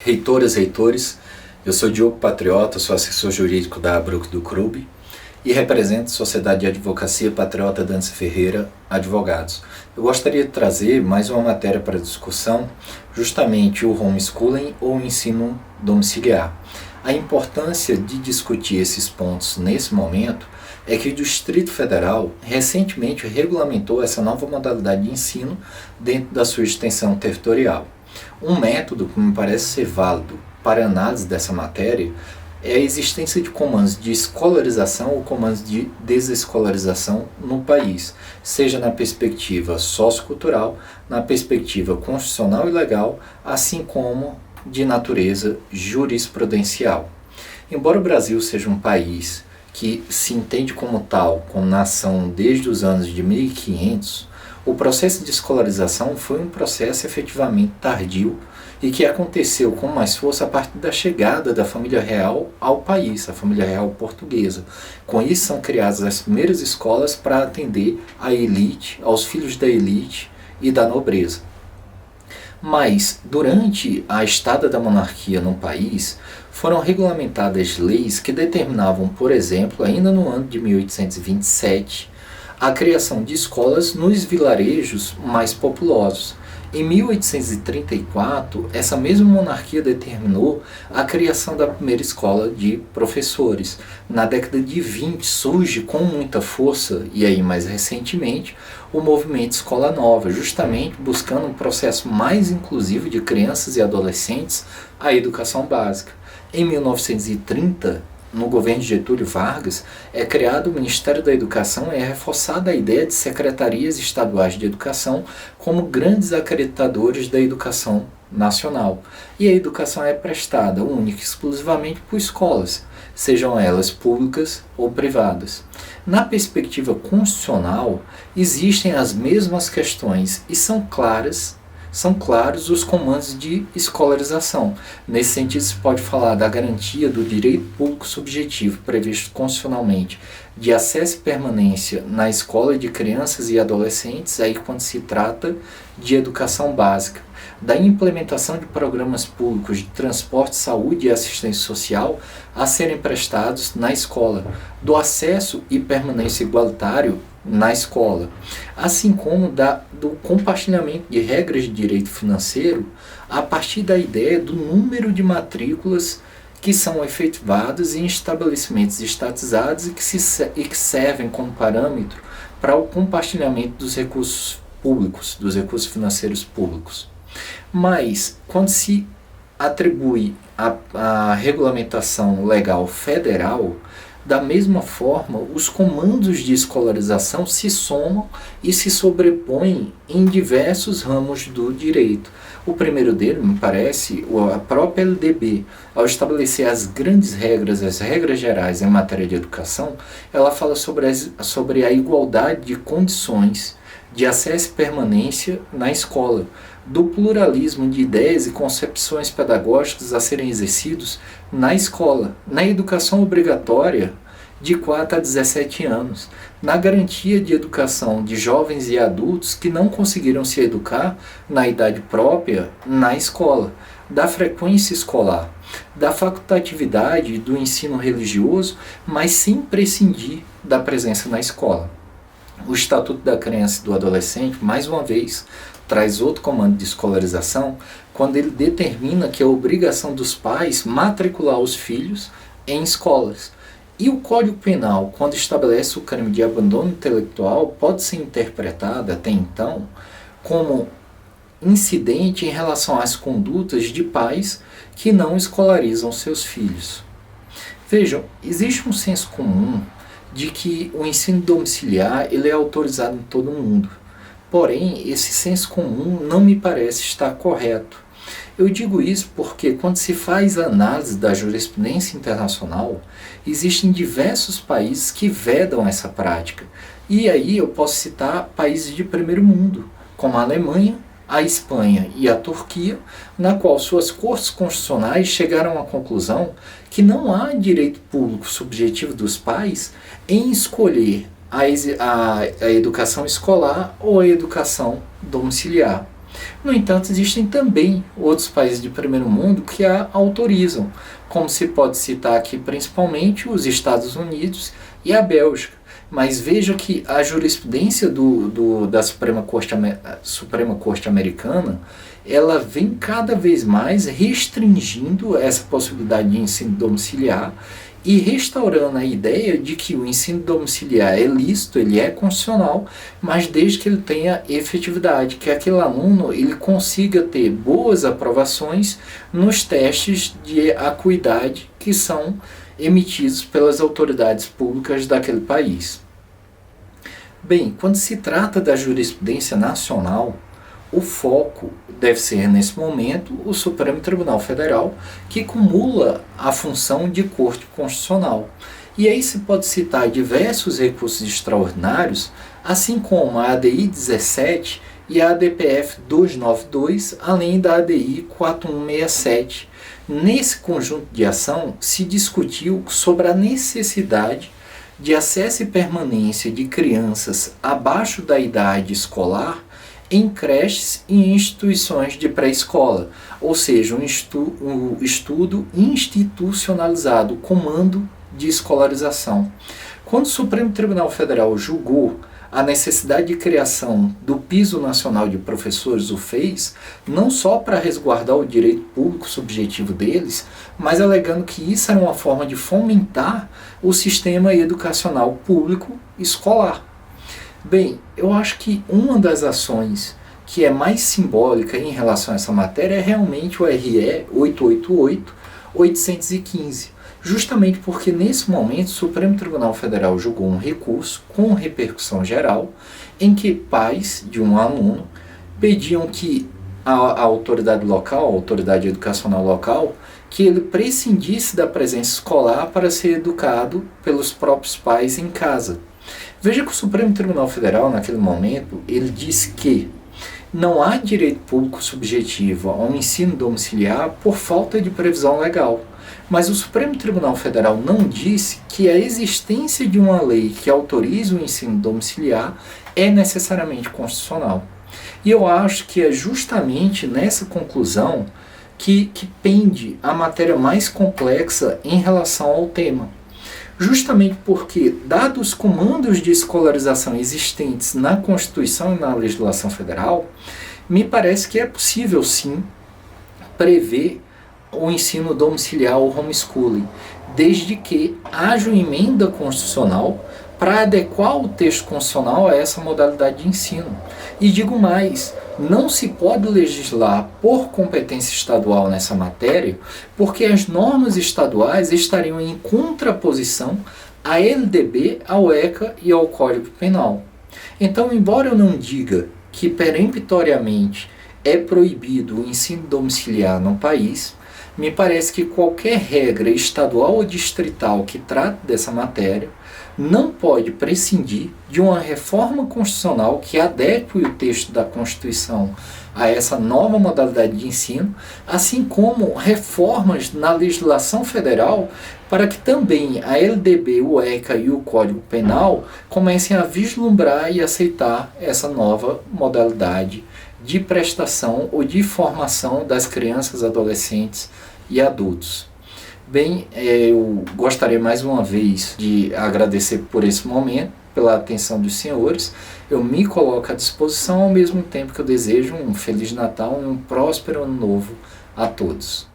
Reitoras, reitores, eu sou Diogo Patriota, sou assessor jurídico da Abruk do CRUB e represento a Sociedade de Advocacia Patriota Dança Ferreira, advogados. Eu gostaria de trazer mais uma matéria para discussão, justamente o homeschooling ou o ensino domiciliar. A importância de discutir esses pontos nesse momento é que o Distrito Federal recentemente regulamentou essa nova modalidade de ensino dentro da sua extensão territorial. Um método que me parece ser válido para a análise dessa matéria é a existência de comandos de escolarização ou comandos de desescolarização no país, seja na perspectiva sociocultural, na perspectiva constitucional e legal, assim como de natureza jurisprudencial. Embora o Brasil seja um país que se entende como tal, como nação desde os anos de 1500, o processo de escolarização foi um processo efetivamente tardio e que aconteceu com mais força a partir da chegada da família real ao país, a família real portuguesa. Com isso são criadas as primeiras escolas para atender à elite, aos filhos da elite e da nobreza. Mas, durante a estada da monarquia no país, foram regulamentadas leis que determinavam, por exemplo, ainda no ano de 1827, a criação de escolas nos vilarejos mais populosos. Em 1834, essa mesma monarquia determinou a criação da primeira escola de professores. Na década de 20 surge com muita força, e aí mais recentemente, o movimento Escola Nova, justamente buscando um processo mais inclusivo de crianças e adolescentes à educação básica. Em 1930, no governo de Getúlio Vargas, é criado o Ministério da Educação e é reforçada a ideia de secretarias estaduais de educação como grandes acreditadores da educação nacional. E a educação é prestada única e exclusivamente por escolas, sejam elas públicas ou privadas. Na perspectiva constitucional, existem as mesmas questões e são claros os comandos de escolarização. Nesse sentido, se pode falar da garantia do direito público subjetivo previsto constitucionalmente de acesso e permanência na escola de crianças e adolescentes, aí quando se trata de educação básica, da implementação de programas públicos de transporte, saúde e assistência social a serem prestados na escola, do acesso e permanência igualitário na escola, assim como do compartilhamento de regras de direito financeiro a partir da ideia do número de matrículas que são efetivadas em estabelecimentos estatizados e que servem como parâmetro para o compartilhamento dos recursos públicos, dos recursos financeiros públicos. Mas, quando se atribui a regulamentação legal federal, da mesma forma, os comandos de escolarização se somam e se sobrepõem em diversos ramos do direito. O primeiro dele, me parece, a própria LDB, ao estabelecer as grandes regras, as regras gerais em matéria de educação, ela fala sobre a igualdade de condições de acesso e permanência na escola, do pluralismo de ideias e concepções pedagógicas a serem exercidos na escola, na educação obrigatória de 4 a 17 anos, na garantia de educação de jovens e adultos que não conseguiram se educar na idade própria na escola, da frequência escolar, da facultatividade do ensino religioso, mas sem prescindir da presença na escola. O Estatuto da Criança e do Adolescente, mais uma vez, traz outro comando de escolarização quando ele determina que é obrigação dos pais matricular os filhos em escolas. E o Código Penal, quando estabelece o crime de abandono intelectual, pode ser interpretado até então como incidente em relação às condutas de pais que não escolarizam seus filhos. Vejam, existe um senso comum de que o ensino domiciliar ele é autorizado em todo o mundo. Porém, esse senso comum não me parece estar correto. Eu digo isso porque quando se faz a análise da jurisprudência internacional, existem diversos países que vedam essa prática. E aí eu posso citar países de primeiro mundo, como a Alemanha, a Espanha e a Turquia, na qual suas cortes constitucionais chegaram à conclusão que não há direito público subjetivo dos pais em escolher a educação escolar ou a educação domiciliar. No entanto, existem também outros países de primeiro mundo que a autorizam, como se pode citar aqui principalmente os Estados Unidos e a Bélgica. Mas veja que a jurisprudência da Suprema Corte Americana, ela vem cada vez mais restringindo essa possibilidade de ensino domiciliar e restaurando a ideia de que o ensino domiciliar é lícito, ele é constitucional, mas desde que ele tenha efetividade, que aquele aluno ele consiga ter boas aprovações nos testes de acuidade que são emitidos pelas autoridades públicas daquele país. Bem, quando se trata da jurisprudência nacional, o foco deve ser, nesse momento, o Supremo Tribunal Federal, que cumula a função de Corte Constitucional. E aí se pode citar diversos recursos extraordinários, assim como a ADI 17 e a ADPF 292, além da ADI 4167. Nesse conjunto de ação, se discutiu sobre a necessidade de acesso e permanência de crianças abaixo da idade escolar em creches e instituições de pré-escola, ou seja, um estudo institucionalizado, comando de escolarização. Quando o Supremo Tribunal Federal julgou a necessidade de criação do Piso Nacional de Professores, o FEIS, não só para resguardar o direito público subjetivo deles, mas alegando que isso era uma forma de fomentar o sistema educacional público escolar. Bem, eu acho que uma das ações que é mais simbólica em relação a essa matéria é realmente o RE 888-815, justamente porque nesse momento o Supremo Tribunal Federal julgou um recurso com repercussão geral em que pais de um aluno pediam que a autoridade local, a autoridade educacional local, que ele prescindisse da presença escolar para ser educado pelos próprios pais em casa. Veja que o Supremo Tribunal Federal, naquele momento, ele disse que não há direito público subjetivo ao ensino domiciliar por falta de previsão legal. Mas o Supremo Tribunal Federal não disse que a existência de uma lei que autorize o ensino domiciliar é necessariamente constitucional. E eu acho que é justamente nessa conclusão que pende a matéria mais complexa em relação ao tema. Justamente porque, dados os comandos de escolarização existentes na Constituição e na legislação federal, me parece que é possível sim prever o ensino domiciliar ou homeschooling, desde que haja uma emenda constitucional para adequar o texto constitucional a essa modalidade de ensino. E digo mais, não se pode legislar por competência estadual nessa matéria, porque as normas estaduais estariam em contraposição à LDB, ao ECA e ao Código Penal. Então, embora eu não diga que peremptoriamente é proibido o ensino domiciliar no país, me parece que qualquer regra estadual ou distrital que trate dessa matéria não pode prescindir de uma reforma constitucional que adeque o texto da Constituição a essa nova modalidade de ensino, assim como reformas na legislação federal para que também a LDB, o ECA e o Código Penal comecem a vislumbrar e aceitar essa nova modalidade de prestação ou de formação das crianças, adolescentes e adultos. Bem, eu gostaria mais uma vez de agradecer por esse momento, pela atenção dos senhores. Eu me coloco à disposição ao mesmo tempo que eu desejo um Feliz Natal e um próspero Ano Novo a todos.